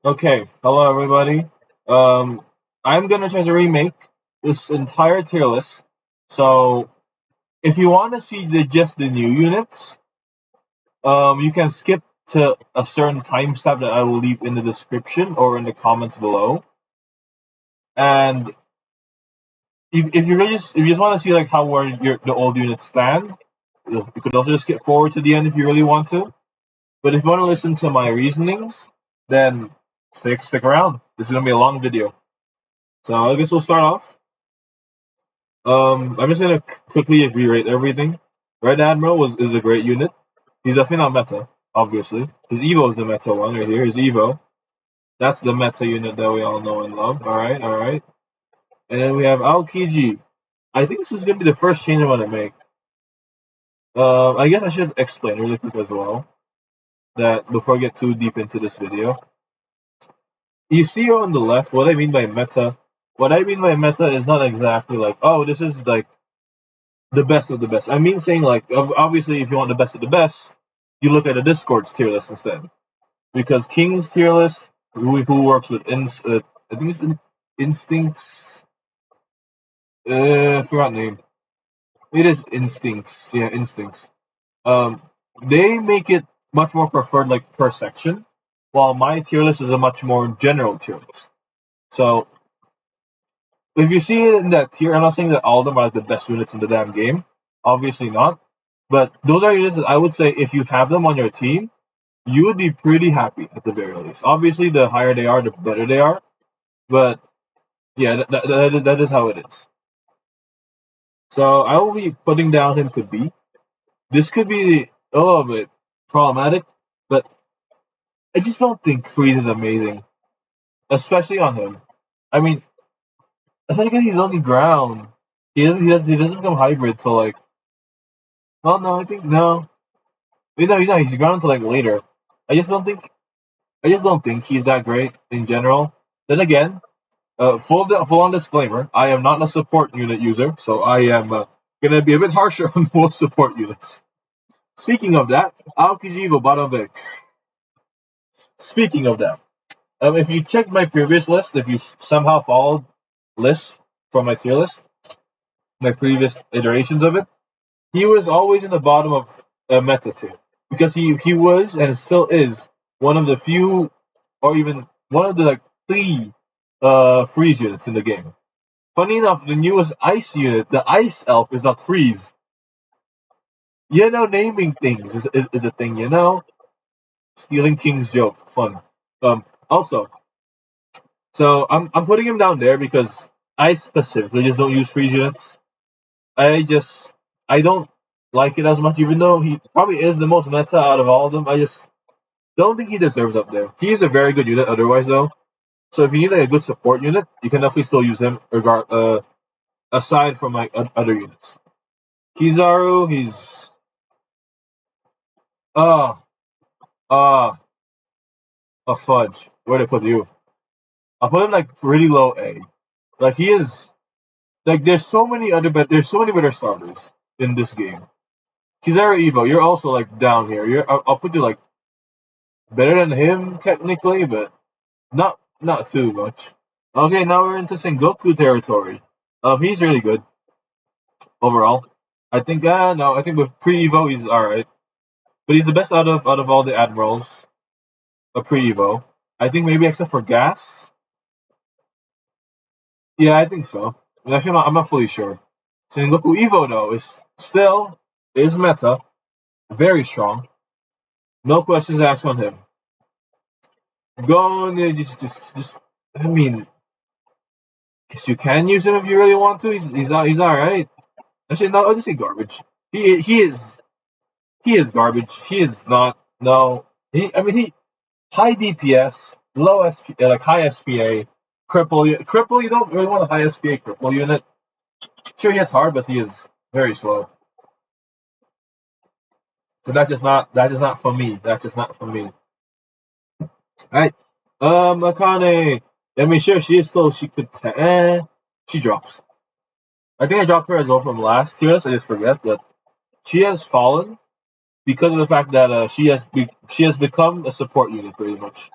Okay, hello everybody. Um, I'm gonna try to remake this entire tier list. So if you want to see just the new units, you can skip to a certain timestamp that I will leave in the description or in the comments below. And if you just want to see like how where the old units stand, you could also just skip forward to the end if you really want to. But if you want to listen to my reasonings, then stick around. This is gonna be a long video. So I guess we'll start off. I'm just gonna quickly just rerate everything. Red Admiral is a great unit. He's definitely not meta, obviously. His Evo is the meta one right here. His Evo. That's the meta unit that we all know and love. Alright, alright. And then we have Aokiji. I think this is gonna be the first change I'm gonna make. I guess I should explain really quick as well that before I get too deep into this video. You see on the left what I mean by meta. What I mean by meta is not exactly like, oh, this is like the best of the best. I mean saying like obviously if you want the best of the best, you look at the Discord's tier list instead. Because King's tier list, who works with I think it's Instincts. I forgot name. It is Instincts. Yeah, Instincts. Um, they make it much more preferred like per section, while my tier list is a much more general tier list. So if you see it in that tier, I'm not saying that all of them are like the best units in the damn game. Obviously not. But those are units that I would say if you have them on your team, you would be pretty happy at the very least. Obviously, the higher they are, the better they are. But yeah, that is how it is. So I will be putting down him to B. This could be a little bit problematic, but I just don't think Freeze is amazing, especially on him. I mean, especially because he's only ground. He doesn't become hybrid till like. Well, no, I think no. Wait, no, he's not. He's ground until like later. I just don't think. I just don't think he's that great in general. Then again, full on disclaimer: I am not a support unit user, so I am gonna be a bit harsher on most support units. Speaking of that, Aokijivo bottom pick. Speaking of that, if you check my previous list, if you somehow followed lists from my tier list, my previous iterations of it, he was always in the bottom of meta tier because he was and still is one of the few, or even one of the like three freeze units in the game. Funny enough, the newest ice unit, the ice elf, is not freeze. Naming things is a thing. Stealing King's joke, fun. Also, so I'm putting him down there because I specifically just don't use freeze units. I don't like it as much, even though he probably is the most meta out of all of them. I just don't think he deserves up there. He is a very good unit otherwise, though. So if you need like a good support unit, you can definitely still use him, aside from like other units. Kizaru, he's ah ah a fudge. Where to put you? I'll put him like pretty low A. Like he is like there's so many better starters in this game. Kizaru Evo, you're also like down here. I'll put you like better than him technically, but not too much. Okay, now we're into Sengoku territory. He's really good overall. I think no, I think with pre Evo he's alright. But he's the best out of all the admirals of pre Evo. I think maybe except for Gas. Yeah, I think so. Actually, I'm not fully sure. Sengoku Evo though is meta, very strong. No questions asked on him. Go on, just. I mean, guess you can use him if you really want to. He's all right. Actually, no, I'll just say garbage. He is garbage. He is not. No, he high DPS, low SP, like high SPA, cripple. You don't really want a high SPA cripple unit. Sure, he hits hard, but he is very slow. So that's just not for me. That's just not for me. All right. Akane. I mean, sure, she is slow. She could. She drops. I think I dropped her as well from last year. So I just forget, but she has fallen because of the fact that she has become a support unit pretty much.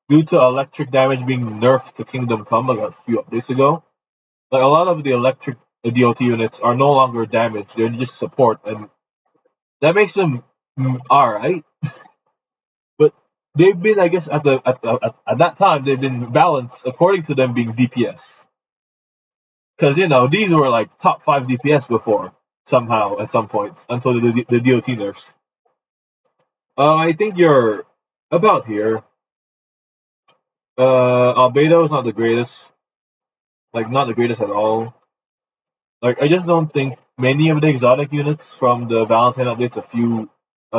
due to electric damage being nerfed to Kingdom Come like a few updates ago. Like a lot of the electric DOT units are no longer damaged; they're just support, and that makes them all right. But they've been, I guess, at that time they've been balanced according to them being DPS. Because these were like top 5 DPS before somehow at some points until the DOT nerfs. I think you're about here. Albedo is not the greatest, like not the greatest at all. Like I just don't think many of the exotic units from the Valentine updates a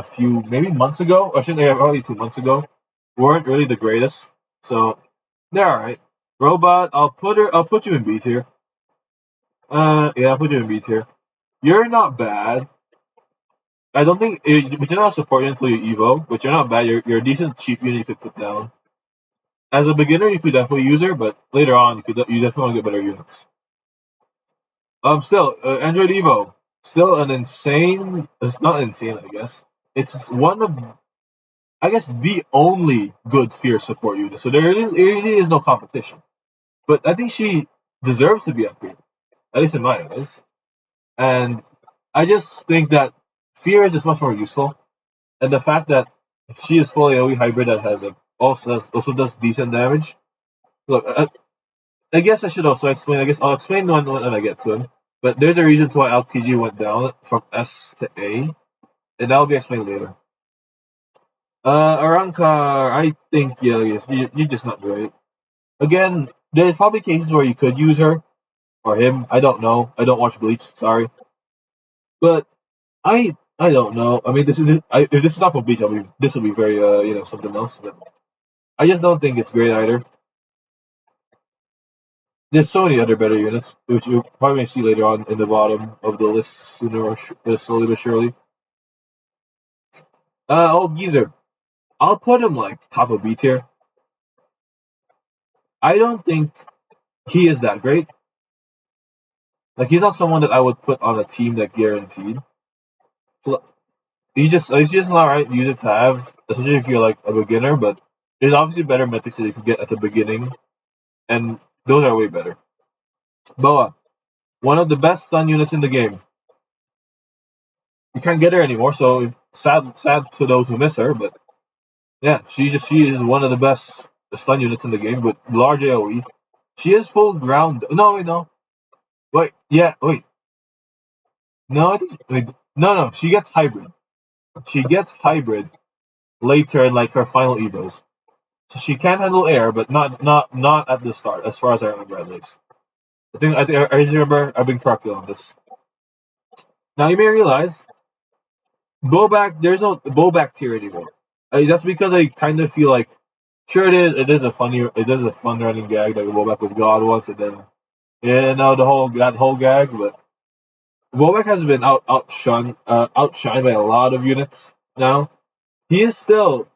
few maybe months ago, or shouldn't they probably 2 months ago, weren't really the greatest. So they're alright. Robot, I'll put you in B tier. Yeah, I'll put you in B tier. You're not bad. I don't think, but you're not supporting until you Evo, but you're not bad. You're a decent cheap unit you could put down. As a beginner, you could definitely use her, but later on, you definitely want to get better units. Still, Android Evo, still an insane. It's not insane, I guess. It's one of, I guess, the only good Fear support unit. So there really is no competition. But I think she deserves to be up here, at least in my eyes. And I just think that Fear is just much more useful, and the fact that she is fully AoE hybrid that has also does decent damage. Look, I guess I should also explain. I guess I'll explain when I get to him. But there's a reason why LPG went down from S to A, and that'll be explained later. Arankar, I think you're just not great. Again, there's probably cases where you could use her or him. I don't know. I don't watch Bleach. Sorry, but I don't know. I mean, if this is not for Bleach, this will be very something else. But I just don't think it's great either. There's so many other better units, which you'll probably see later on in the bottom of the list sooner or slowly but surely. Old Geezer. I'll put him like top of B tier. I don't think he is that great. Like he's not someone that I would put on a team that guaranteed. So he's just an alright user to have, especially if you're like a beginner. But there's obviously better metrics that you could get at the beginning, and those are way better. Boa, one of the best stun units in the game. You can't get her anymore, so sad to those who miss her. But yeah, she is one of the best stun units in the game with large AoE. She is full ground. No, wait, no. Wait, yeah, wait. No, I think wait, no. She gets hybrid. She gets hybrid later in like her final evos. So she can handle air, but not at the start, as far as I remember at least. I just remember I've been corrected on this. Now you may realize Bowback, there's no Bowback tier anymore. That's because I kind of feel like, sure it is a fun running gag that Bowback was God once, and then that whole gag, but Bowback has been outshined by a lot of units now. He is still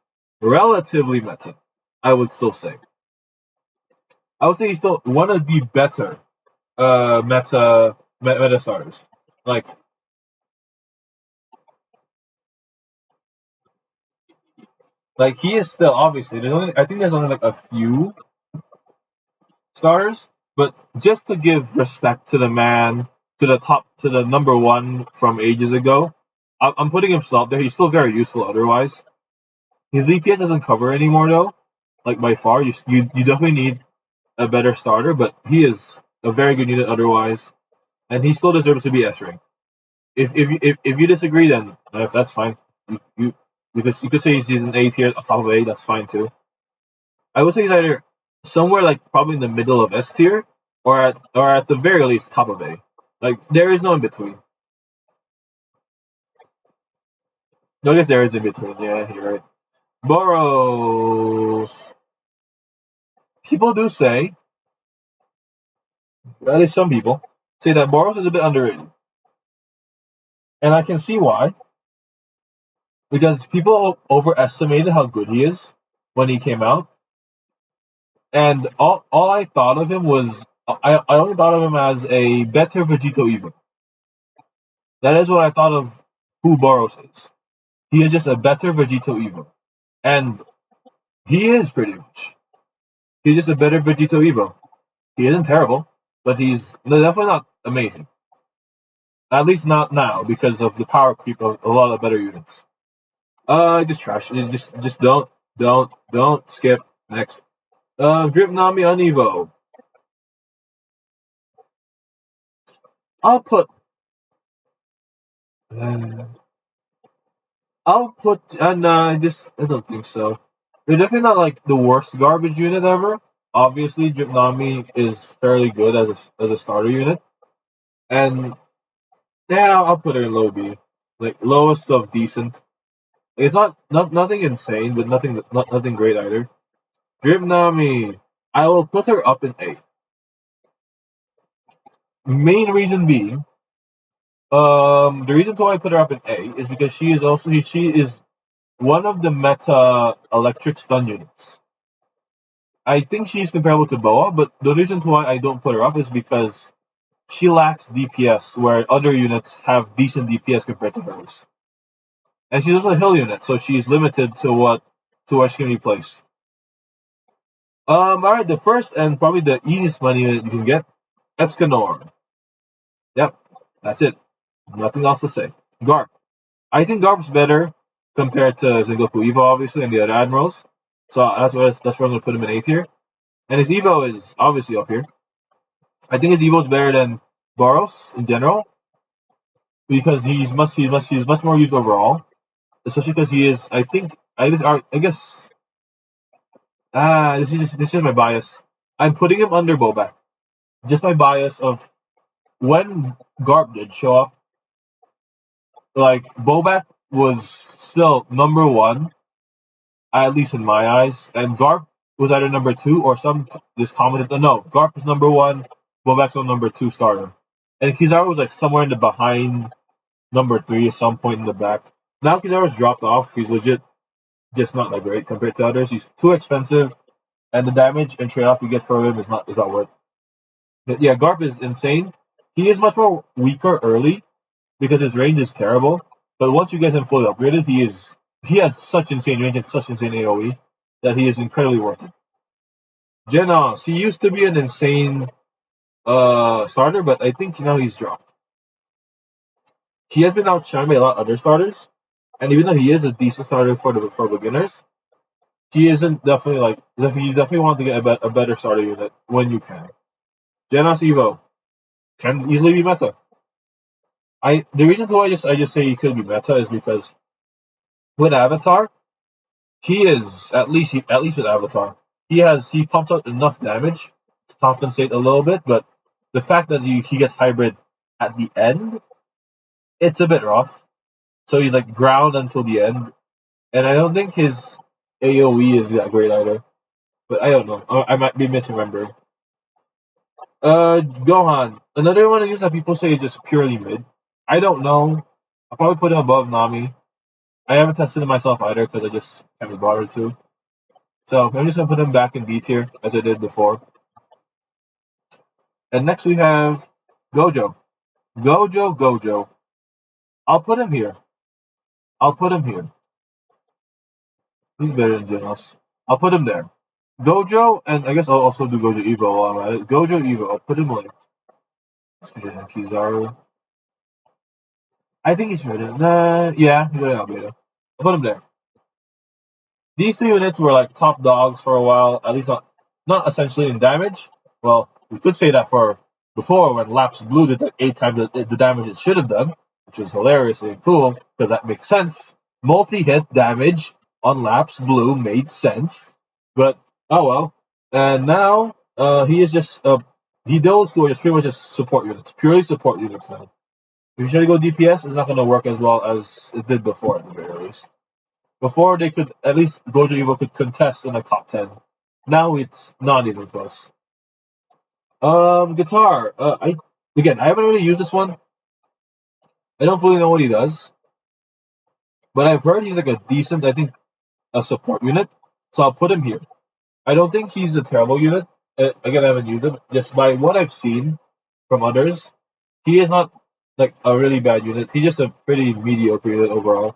relatively meta, I would still say. I would say he's still one of the better meta starters. Like like he is still obviously I think there's only like a few starters, but just to give respect to the man, to the number one from ages ago, I'm putting him still up there. He's still very useful otherwise. His DPS doesn't cover anymore though, like by far. You definitely need a better starter, but he is a very good unit otherwise, and he still deserves to be S rank. If you disagree, then if that's fine. You could say he's an A tier, top of A. That's fine too. I would say he's either somewhere like probably in the middle of S tier, or at the very least top of A. Like there is no in between. No, I guess there is in between. Yeah, you're right. Boros. People do say, at least some people, say that Boros is a bit underrated, and I can see why. Because people overestimated how good he is when he came out, and all I thought of him was I only thought of him as a better Vegito Evo. That is what I thought of who Boros is. He is just a better Vegito Evo, and he is pretty much. He's just a better Vegito Evo. He isn't terrible, but he's definitely not amazing. At least not now because of the power creep of a lot of better units. Just trash. Just don't skip. Next. Drip Nami on Evo. I'll put. Uh, I'll put. Nah, I don't think so. They're definitely not like the worst garbage unit ever. Obviously, Drip Nami is fairly good as a starter unit, and yeah, I'll put her in low B, like lowest of decent. It's not nothing insane, but nothing great either. Drip Nami, I will put her up in A. Main reason being, the reason why I put her up in A is because she is one of the meta electric stun units. I think she's comparable to Boa, but the reason why I don't put her up is because she lacks DPS, where other units have decent DPS compared to hers. And she's also a heal unit, so she's limited to where she can be placed. Alright, the first and probably the easiest money unit you can get, Escanor. Yep, that's it. Nothing else to say. Garp. I think Garp's better compared to Sengoku Evo, obviously, and the other admirals. So that's where I'm gonna put him in A tier. And his Evo is obviously up here. I think his Evo is better than Boros in general because he's much more used overall, especially because he is. I guess this is my bias. I'm putting him under Bobak. Just my bias of when Garp did show up, like Bobak was still number one, at least in my eyes, and Garp was either number two or some just commented. No, Garp is number one, Bobak's on number two starter, and Kizaru was like somewhere in the behind number three at some point in the back. Now Kizaru's dropped off. He's legit just not that great compared to others. He's too expensive, and the damage and trade off you get for him is not worth. But yeah, Garp is insane. He is much more weaker early because his range is terrible. But once you get him fully upgraded, he has such insane range and such insane AOE that he is incredibly worth it. Genos, he used to be an insane starter, but I think now he's dropped. He has been outshined by a lot of other starters, and even though he is a decent starter for beginners, he isn't definitely like you definitely want to get a better starter unit when you can. Genos Evo can easily be meta. The reason why I just say he could be meta is because with Avatar, he is at least with Avatar, he pumps out enough damage to compensate a little bit, but the fact that he gets hybrid at the end, it's a bit rough. So he's like ground until the end, and I don't think his AOE is that great either. But I don't know. I might be misremembering. Gohan. Another one of these that people say is just purely mid. I don't know. I'll probably put him above Nami. I haven't tested it myself either because I just can't be bothered to. So I'm just gonna put him back in B tier as I did before. And next we have Gojo. Gojo. I'll put him here. I'll put him here. He's better than Genos. I'll put him there. Gojo, and I guess I'll also do Gojo Evo while I'm at it. Gojo Evo, I'll put him like Kizaru. I think he's better. Yeah, he's better than Albedo. I'll put him there. These two units were like top dogs for a while, at least not essentially in damage. Well, we could say that for before when Lapse Blue did like 8 times the damage it should have done, which was hilarious and cool because that makes sense. Multi-hit damage on Lapse Blue made sense, but oh well. And now he is just those two are just pretty much just support units, purely support units now. If you try to go DPS, it's not going to work as well as it did before at the very least. Before they could at least Gojo Evo could contest in the top 10. Now it's not even close. Guitar. I haven't really used this one. I don't fully know what he does, but I've heard he's like a decent, I think, a support unit. So I'll put him here. I don't think he's a terrible unit. Again, I haven't used him. Just by what I've seen from others, he is not like a really bad unit. He's just a pretty mediocre unit overall.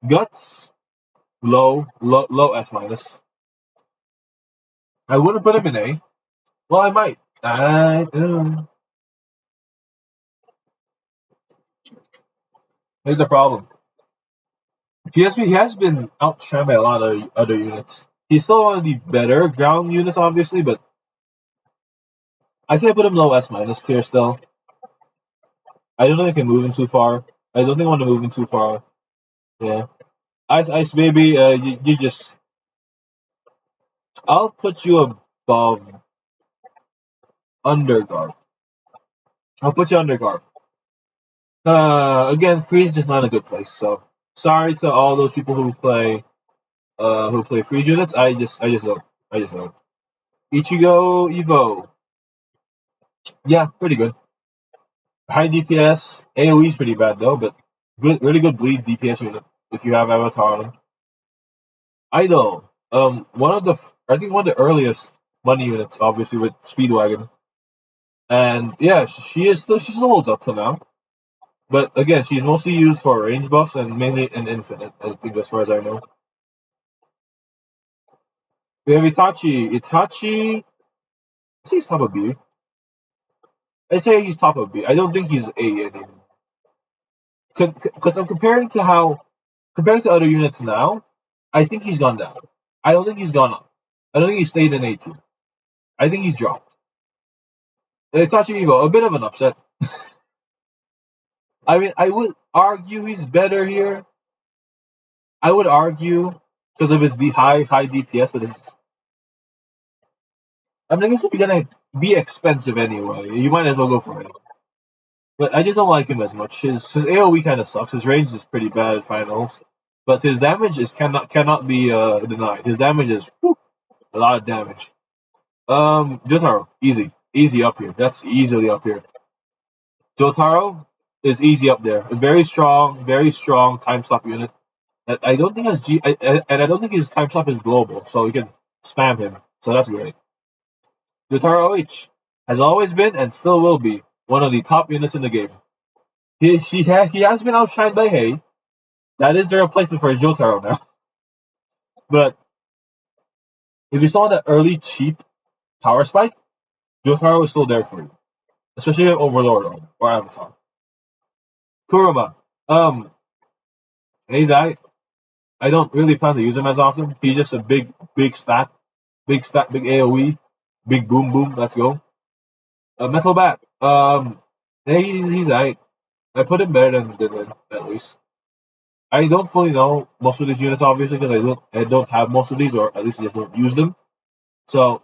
Guts, low S minus. I wouldn't put him in A. Well, I might. Here's the problem. He has been outshined by a lot of other units. He's still one of the better ground units, obviously, but I say I put him low S minus tier still. I don't think I can move him too far. I don't think I want to move him too far. Yeah. Ice baby, you just. I'll put you above underguard. I'll put you underguard. Again, three is just not a good place. So sorry to all those people who play free units. I just don't. I just don't. Ichigo Evo. Yeah, pretty good. High DPS. AoE is pretty bad though, but really good bleed DPS unit if you have Avatar on him. Idol. I think one of the earliest money units, obviously with Speedwagon, and yeah, she still holds up till now. But again, she's mostly used for range buffs and mainly in Infinite. I think as far as I know. We have Itachi. Itachi. I say he's top of B. I say he's top of B. I don't think he's A anymore. Because I'm comparing to other units now, I think he's gone down. I don't think he's gone up. I don't think he stayed in A2. I think he's dropped. Itachi Evo, a bit of an upset. I mean, I would argue he's better here. I would argue because of his high DPS, but I mean, I guess if you're gonna be expensive anyway, you might as well go for it. But I just don't like him as much. His AoE kind of sucks. His range is pretty bad at finals, but his damage is cannot be denied. His damage is a lot of damage. Jotaro, easy up here. That's easily up here. Jotaro is easy up there. A very strong time stop unit. I don't think and I don't think his time stop is global, so you can spam him. So that's great. Jotaro OH has always been and still will be one of the top units in the game. He has been outshined by Hay. That is the replacement for Jotaro now. But if you saw that early cheap power spike, Jotaro is still there for you, especially if Overlord or Avatar. Kuruma, he's I don't really plan to use him as often. He's just a big stat, big AOE, big boom boom. Let's go. Metal Bat, he's I put him better than Dylan at least. I don't fully know most of these units obviously because I don't have most of these or at least I just don't use them. So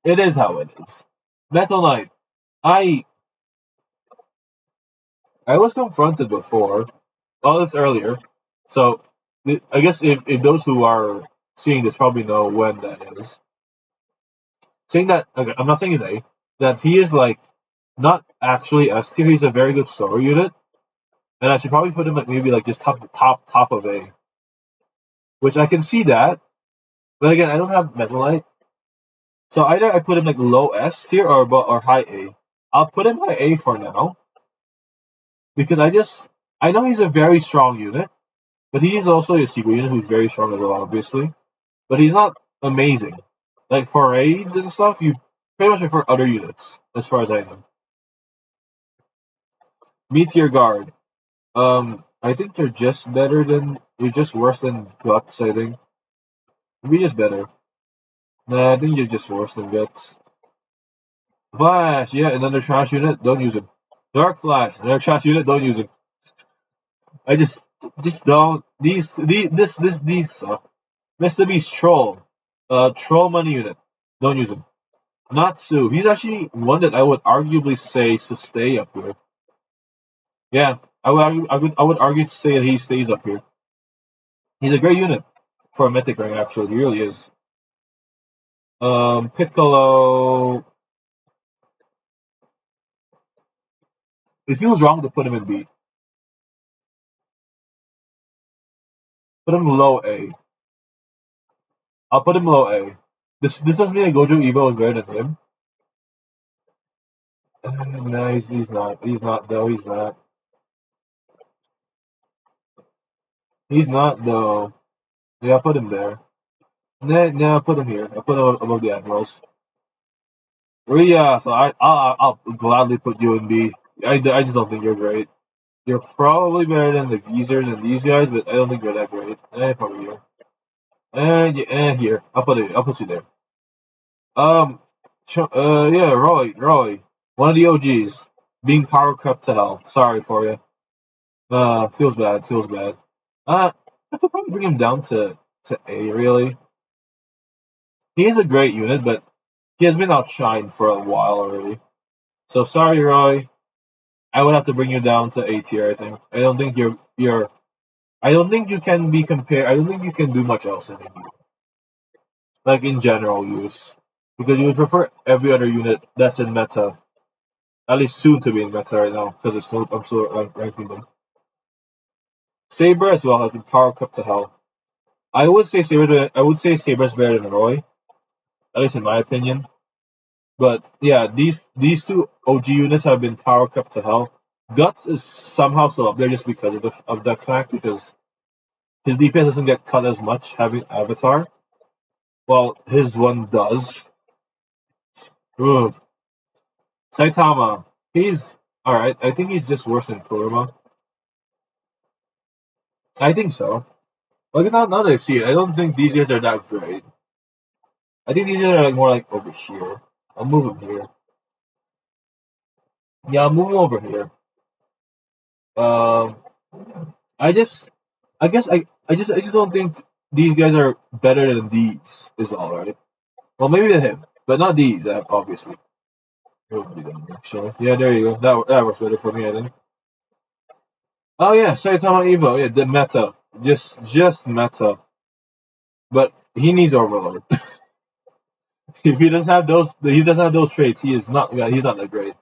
it is how it is. Metal Knight. I I was confronted before, all this earlier. So I guess if those who are seeing this probably know when that is. Saying that okay, I'm not saying he's A, that he is like not actually S tier. He's a very good story unit, and I should probably put him at maybe like just top of A, which I can see that. But again, I don't have Metal Knight, so either I put him like low S tier or high A. I'll put him high A for now because I know he's a very strong unit, but he is also a secret unit who's very strong as well, obviously. But he's not amazing. Like for raids and stuff, you pretty much prefer other units, as far as I know. Meteor Guard. I think you're just worse than Guts, I think. Maybe just better. Nah, I think you're just worse than Guts. Flash, yeah, another trash unit, don't use him. Dark Flash, another trash unit, don't use him. I just don't these suck. Mr. Beast Troll. Troll money unit. Don't use him. Natsu. He's actually one that I would arguably say to stay up here. Yeah, I would argue to say that he stays up here. He's a great unit for a mythic ring. Actually, he really is. Piccolo. It feels wrong to put him in B. Put him low A. I'll put him low A. This doesn't mean that Gojo Evo is better than him. No, he's not. He's not though. He's not. He's not though. Yeah, I'll put him there. Nah, I put him here. I put him above the admirals. Yeah, so I'll gladly put you in B. I just don't think you're great. You're probably better than the geezers and these guys, but I don't think you're that great. Probably here. And here. I'll put you there. Yeah, Roy. One of the OGs. Being power cut to hell. Sorry for you. Feels bad. I could probably bring him down to A, really. He is a great unit, but he has been outshined for a while already. So sorry, Roy. I would have to bring you down to A tier, I think. I don't think you're I don't think you can be compared. I don't think you can do much else anymore. Like in general use. Because you would prefer every other unit that's in meta. At least soon to be in meta right now, because I'm still ranking them. Saber as well has been power cut to hell. I would say Saber's better than Roy, at least in my opinion. But yeah, these two OG units have been power cut to hell. Guts is somehow still up there just because of that fact, because his DPS doesn't get cut as much having Avatar. Well, his one does. Ugh. Saitama, he's alright. I think he's just worse than Kurama. I think so. Like it's not now that I see it, I don't think these guys are that great. I think these guys are like more like over here. I'll move him here. Yeah, I'll move him over here. Um, I just, I guess I just don't think these guys are better than these. Is all right. Well, maybe than him, but not these. Obviously. Actually, yeah, there you go. That works better for me, I think. Oh yeah, Saitama Evo. Yeah, the meta, just meta. But he needs Overload. If he doesn't have those traits. He is not. Yeah, he's not that great.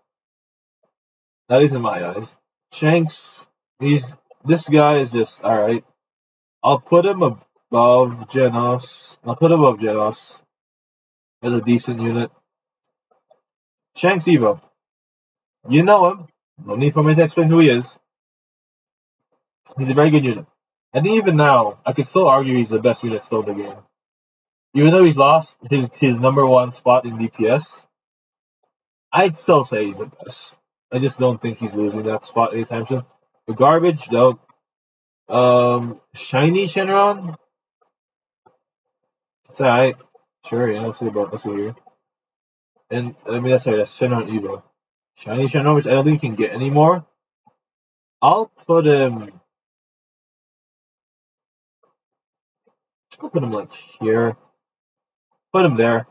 At least in my eyes. Shanks, he's this guy is just all right. I'll put him above Genos. I'll put him above Genos as a decent unit. Shanks Evo, you know him. No need for me to explain who he is. He's a very good unit. I think even now, I can still argue he's the best unit still in the game. Even though he's lost his number one spot in DPS, I'd still say he's the best. I just don't think he's losing that spot anytime soon. The garbage though, Shiny Shenron. It's alright. Sure, yeah. Let's see here. And I mean that's Shenron Evo. Shiny Shenron, which I don't think he can get anymore. I'll put him. I'll put him like here. Put him there.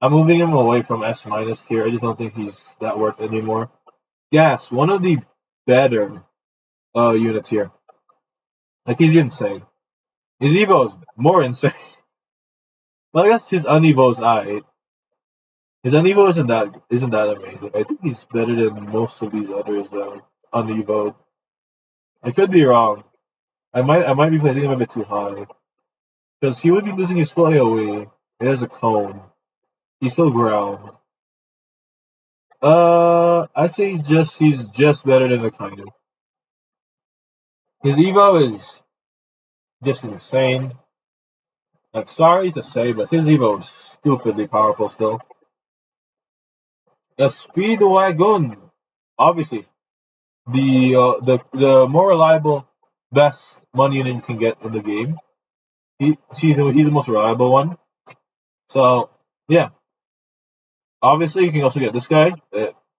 I'm moving him away from S minus tier. I just don't think he's that worth anymore. Gas, one of the better units here. Like he's insane. His Evo is more insane. Well, I guess his Unevo is alright. His Unevo isn't that amazing. I think he's better than most of these others though. Unevo. I could be wrong. I might be placing him a bit too high. Because he would be losing his full AoE. It has a cone. He's still ground. I'd say he's just better than the Akainu. His Evo is just insane. I'm sorry to say, but his Evo is stupidly powerful still. The Speedwagon, obviously, the more reliable, best money unit you can get in the game. He's the most reliable one. So yeah, obviously you can also get this guy,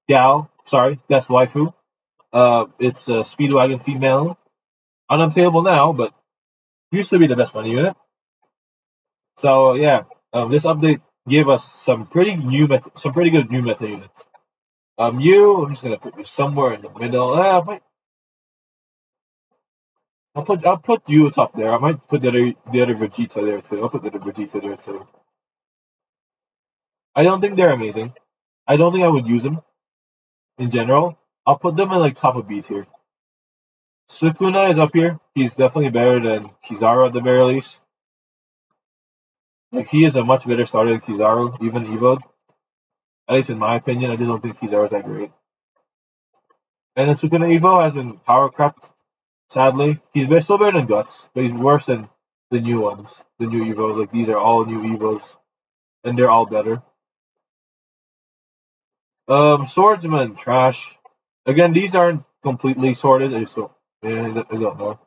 Gal. Sorry, that's waifu. It's a Speedwagon female, unobtainable now, but used to be the best money unit. So yeah, this update gave us some pretty good new meta units. I'm just gonna put you somewhere in the middle. I'll put you top there. I might put the other Vegeta there too. I'll put the other Vegeta there too. I don't think they're amazing. I don't think I would use them in general. I'll put them in like top of B tier. Sukuna is up here. He's definitely better than Kizaru at the very least. Like he is a much better starter than Kizaru, even Evo. At least in my opinion, I just don't think Kizaru is that great. And then Sukuna Evo has been power crept. Sadly, still better than Guts, but he's worse than the new ones, the new Evos. Like these are all new Evos, and they're all better. Swordsman trash. Again, these aren't completely sorted. I don't know.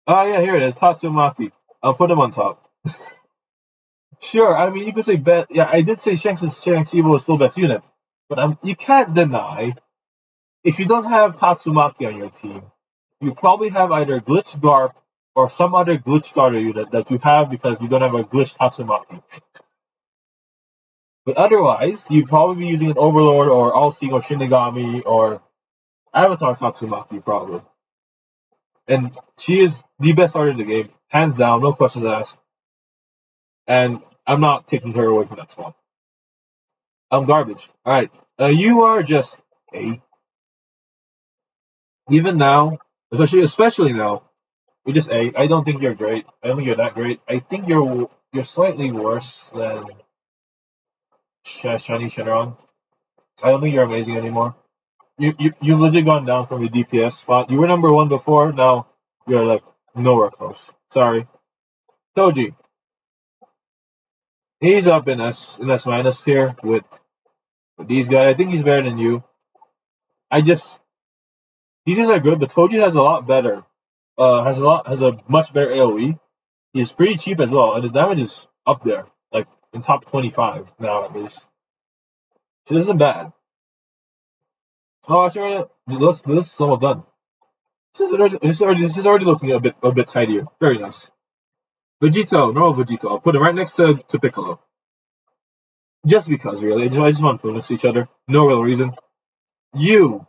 Oh yeah, here it is. Tatsumaki. I'll put him on top. Sure, I mean you could say bet. Yeah, I did say Shanks Evo is still best unit, but you can't deny if you don't have Tatsumaki on your team, you probably have either Glitch Garp or some other Glitch starter unit that you have because you don't have a Glitch Tatsumaki. But otherwise, you'd probably be using an Overlord or All-Seeing or Shinigami or Avatar Tatsumaki probably. And she is the best starter in the game, hands down, no questions asked. And I'm not taking her away from that spot. I'm garbage. All right, you are just A. Even now, especially now, you're just A. I don't think you're great. I don't think you're that great. I think you're slightly worse than Shiny Shenron. I don't think you're amazing anymore. You've legit gone down from your DPS spot. You were number one before. Now you're like nowhere close. Sorry, Toji. He's up in S minus tier with these guys. I think he's better than you. I just these guys are good, but Toji has a lot better. Has a much better AOE. He's pretty cheap as well, and his damage is up there, like in top 25 now at least. So this isn't bad. Oh, actually, this is almost done. This is already looking a bit tidier. Very nice. Vegito, normal Vegito. I'll put him right next to Piccolo. Just because, really. I just want to put them next to each other. No real reason. You,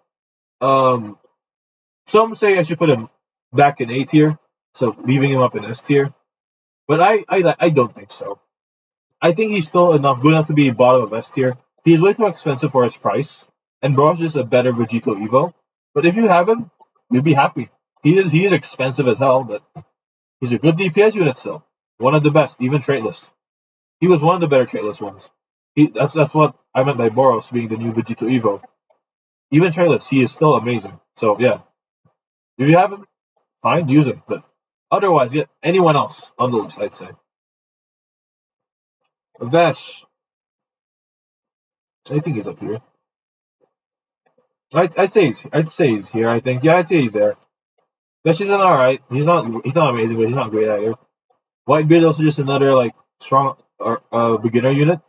um, some say I should put him back in A tier, so leaving him up in S tier. But I don't think so. I think he's still good enough to be bottom of S tier. He's way too expensive for his price, and Bro's just a better Vegito Evo. But if you have him, you'd be happy. He is expensive as hell, but he's a good DPS unit still. One of the best, even traitless. He was one of the better traitless ones. That's what I meant by Boros being the new Vegito Evo. Even traitless, he is still amazing. So yeah, if you have him, fine, use him. But otherwise, get anyone else on the list. I'd say Vesh. I think he's up here. I'd say he's here. I think yeah, I'd say he's there. Vesh is an alright. He's not amazing, but he's not great either. Whitebeard also just another like strong or beginner unit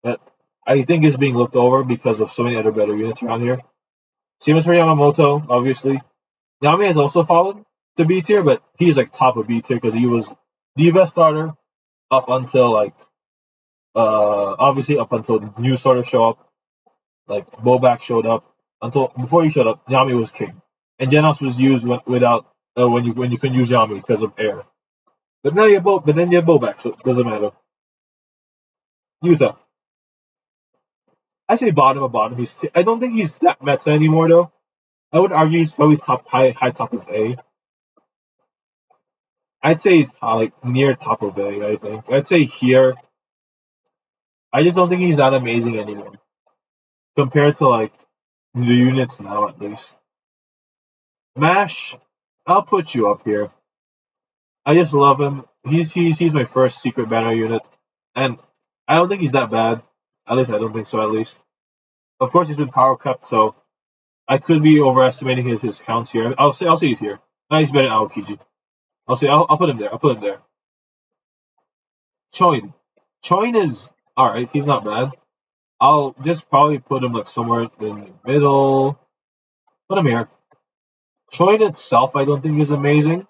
that I think is being looked over because of so many other better units around here. Same as for Yamamoto, obviously. Yami has also fallen to B tier, but he's like top of B tier because he was the best starter up until like obviously up until new starters show up, like Bobak showed up. Until before he showed up, Yami was king, and Genos was used without when you couldn't use Yami because of air. But then you have Bobak, so it doesn't matter. Yuta, I say bottom of bottom. I don't think he's that meta anymore though. I would argue he's probably high top of A. I'd say he's like near top of A. I think I'd say here. I just don't think he's that amazing anymore compared to like the units now at least. Mash, I'll put you up here. I just love him. He's my first secret banner unit, and I don't think he's that bad. At least I don't think so. At least, of course, he's been power cut, so I could be overestimating his counts here. I'll say he's here. No, he's better than Aokiji. I'll put him there. I'll put him there. Choin. Choin is alright. He's not bad. I'll just probably put him like somewhere in the middle. Put him here. Choin itself, I don't think is amazing,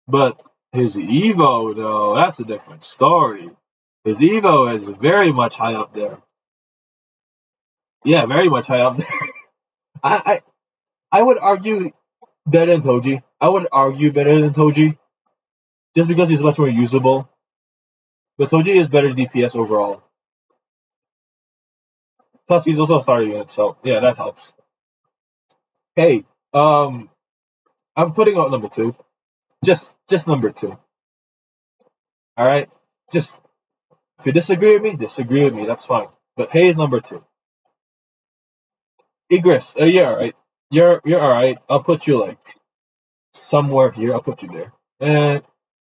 but his Evo, though, that's a different story. His Evo is very much high up there. Yeah, very much high up there. I I would argue better than Toji. I would argue better than Toji, just because he's much more usable. But Toji is better DPS overall. Plus, he's also a starter unit, so yeah, that helps. Hey, I'm putting out number two. Just number two. All right. Just if you disagree with me, disagree with me. That's fine. But hey is number two. Igris, you're all right. You're all right. I'll put you like somewhere here. I'll put you there. And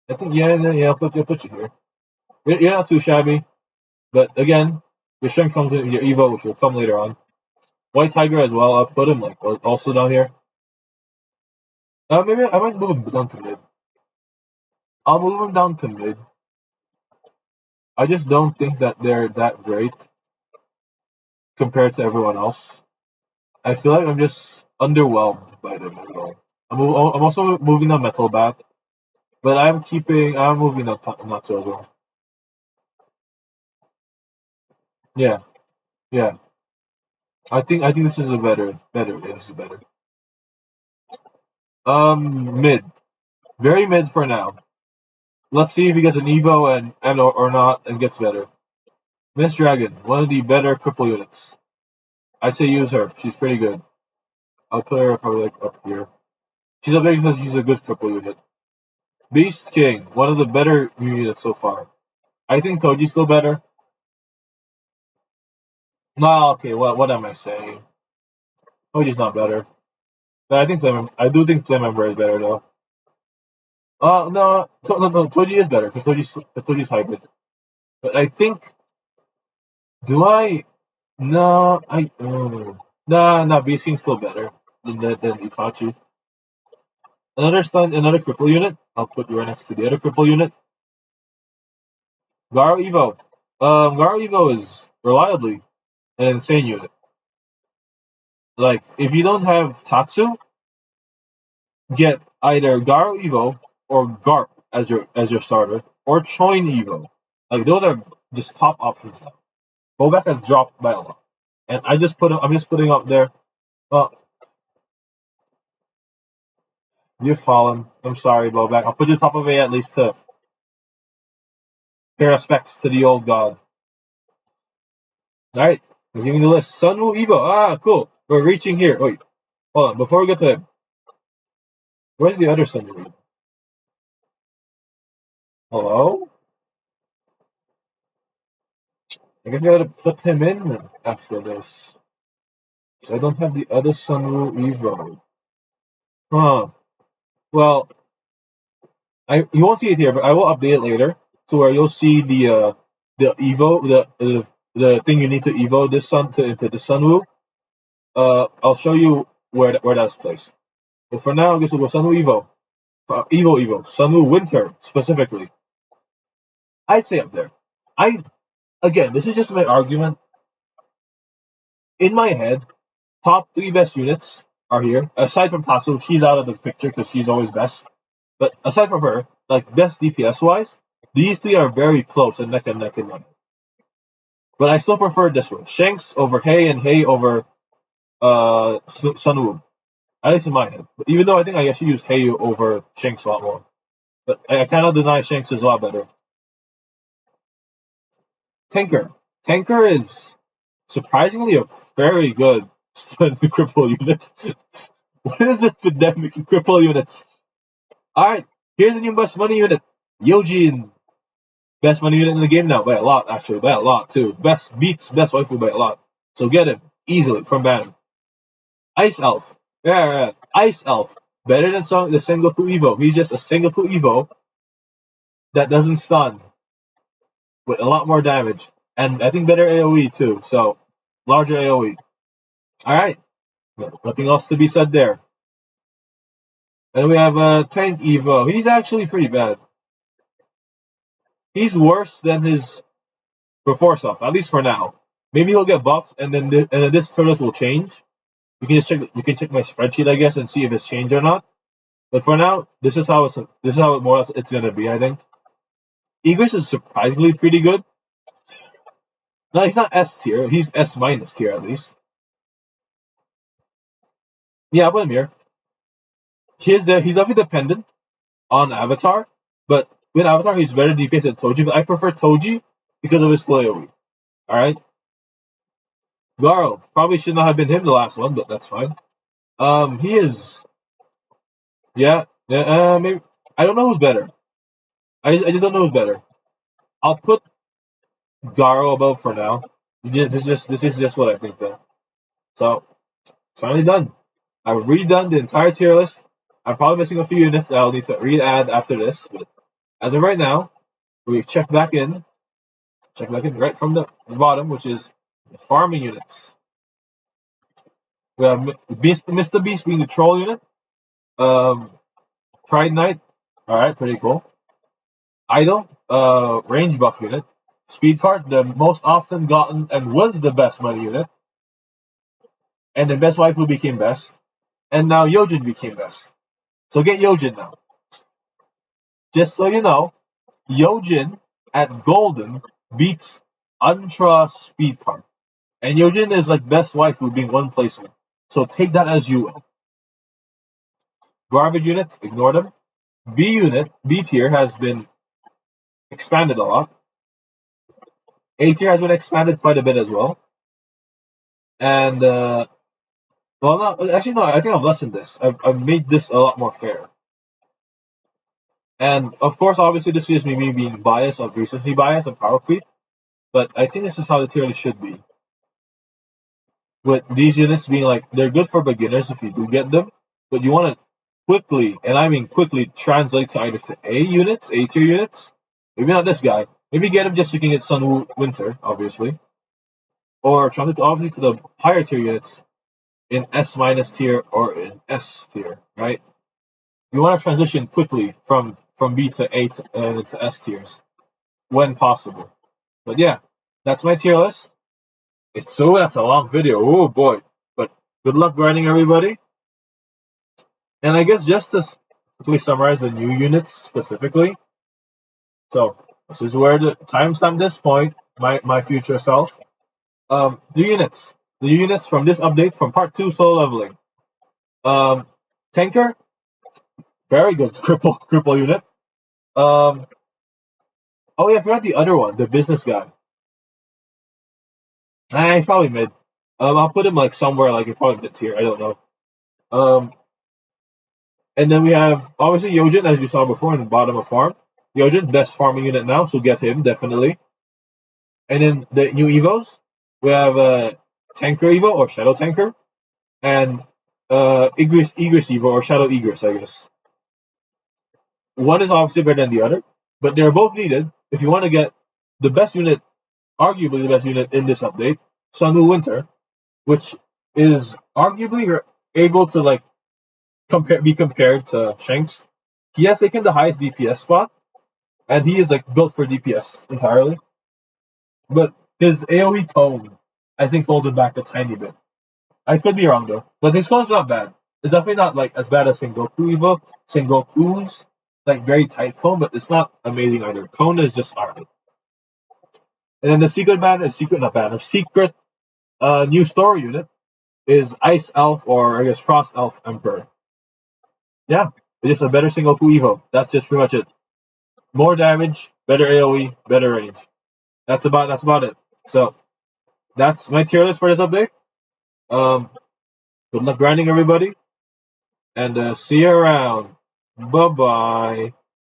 I think yeah. I'll put you here. You're not too shabby, but again, your strength comes in your Evo, which will come later on. White Tiger as well. I'll put him like also down here. Maybe I might move him down to mid. I'll move him down to mid. I just don't think that they're that great compared to everyone else. I feel like I'm just underwhelmed by them as well. I'm also moving on Metal Bat, but I'm moving on Natsu as well. Yeah, yeah. I think this is a better. Yeah, this is better. Mid, very mid for now. Let's see if he gets an Evo or not and gets better. Miss Dragon, one of the better cripple units. I say use her. She's pretty good. I'll put her probably like up here. She's up there because she's a good cripple unit. Beast King, one of the better units so far. I think Toji's still better. No, okay, what am I saying? Toji's not better. But I do think Flame Ember is better though. No, Toji is better because Toji's hybrid. But I think do I? No, nah, Beast King's still better than Itachi. Another cripple unit. I'll put you right next to the other cripple unit. Garo Evo. Garo Evo is reliably an insane unit. Like if you don't have Tatsu, get either Garo Evo or Garp as your starter, or Choin Evo. Like those are just top options now. Bobek has dropped by a lot, and I'm just putting up there. Uh, you've fallen. I'm sorry, Bobek. I'll put you top of A at least to pay respects to the old god. All right, we're giving the list. Sunwoo Evo. Cool. We're reaching here. Wait, hold on. Before we get to him, where's the other Sunwoo Evo? Hello? I guess I gotta put him in after this. So I don't have the other Sunwoo Evo. Huh. Well, you won't see it here, but I will update it later to where you'll see the Evo the thing you need to Evo this sun to into the Sunwoo. I'll show you where that's placed. But for now, I guess we'll go Sunwoo Evo. Evo Sunwoo Winter specifically. I'd say up there. I Again, this is just my argument. In my head, top three best units are here. Aside from Tatsu, she's out of the picture because she's always best. But aside from her, like best DPS wise, these three are very close and neck and neck in my head. But I still prefer this one: Shanks over Hay and Hay over Sunwoo. At least in my head. But even though I think I actually use Hay over Shanks a lot more. But I cannot deny Shanks is a lot better. Tanker. Tanker is surprisingly a very good cripple unit. What is this pandemic in cripple units? Alright, here's the new best money unit. Yojin. Best money unit in the game now by a lot, actually. By a lot, too. Beats best waifu by a lot. So get him easily from banner. Ice Elf. Yeah. Ice Elf. Better than the Sengoku Evo. He's just a Sengoku Evo that doesn't stun with a lot more damage. And I think better AoE too. So larger AoE. Alright. Nothing else to be said there. And we have Tank Evo. He's actually pretty bad. He's worse than his before stuff, at least for now. Maybe he'll get buffed, and then this Tierlist will change. You can just check. You can check my spreadsheet, I guess, and see if it's changed or not. But for now, this is how it more or less it's gonna be. I think. Egress is surprisingly pretty good. No, he's not S tier. He's S minus tier at least. Yeah, I'll put him here. He's definitely dependent on Avatar, but with Avatar he's better DPS than Toji. But I prefer Toji because of his play AoE. All right. Garo probably should not have been him the last one, but that's fine. He is. Yeah. Maybe I don't know who's better. I just don't know who's better. I'll put Garo above for now. This is just what I think though. So it's finally done. I've redone the entire tier list. I'm probably missing a few units that I'll need to re-add after this, but As of right now, we've check back in right from the bottom, which is the farming units. We have Mr. Beast being the troll unit. Um, Pride Knight, alright, pretty cool. Idol, range buff unit. Speed Cart, the most often gotten and was the best money unit. And then Best Waifu became best. And now Yojin became best. So get Yojin now. Just so you know, Yojin at Golden beats Ultra Speed Cart. And Yojin is like best waifu being one placement. So take that as you will. Garbage unit, ignore them. B unit, B tier has been expanded a lot. A tier has been expanded quite a bit as well. And well, no, actually no, I think I've lessened this. I've made this a lot more fair. And of course, obviously, this is me being biased of recency bias and power creep. But I think this is how the tier list should be. With these units being like they're good for beginners if you do get them, but you want to quickly, and I mean quickly, translate to either to A units, A tier units. Maybe not this guy. Maybe get him just so you can get Sun Winter, obviously, or translate obviously to the higher tier units in S minus tier or in S tier, right? You want to transition quickly from B to A to S tiers when possible. But yeah, that's my tier list. That's a long video. Oh boy. But good luck grinding, everybody. And I guess just to quickly summarize the new units specifically. So this is where the timestamp this point, my future self. The units. The units from this update from part 2 solo leveling. Tanker, very good cripple unit. Oh yeah, I forgot the other one, the business guy. He's probably mid. I'll put him like somewhere like probably mid tier. I don't know. And then we have obviously Yojin, as you saw before in the bottom of farm. Yojin, best farming unit now, so get him definitely. And then the new Evos, we have Tanker Evo or Shadow Tanker, and Egress Evo or Shadow Egress, I guess. One is obviously better than the other, but they're both needed if you want to get the best unit, arguably the best unit in this update, Sunwoo Winter, which is arguably able to like be compared to Shanks. He has taken the highest DPS spot, and he is like built for DPS entirely. But his AoE cone, I think, holds it back a tiny bit. I could be wrong though, but his cone's not bad. It's definitely not like as bad as Sengoku Evo. Sengoku's like very tight cone, but it's not amazing either. Cone is just alright. And then the secret new story unit is Ice Elf or I guess Frost Elf Emperor. Yeah, it's just a better Sengoku Evo. That's just pretty much it. More damage, better AoE, better range. That's about it. So that's my tier list for this update. Good luck grinding, everybody, and see you around. Bye bye.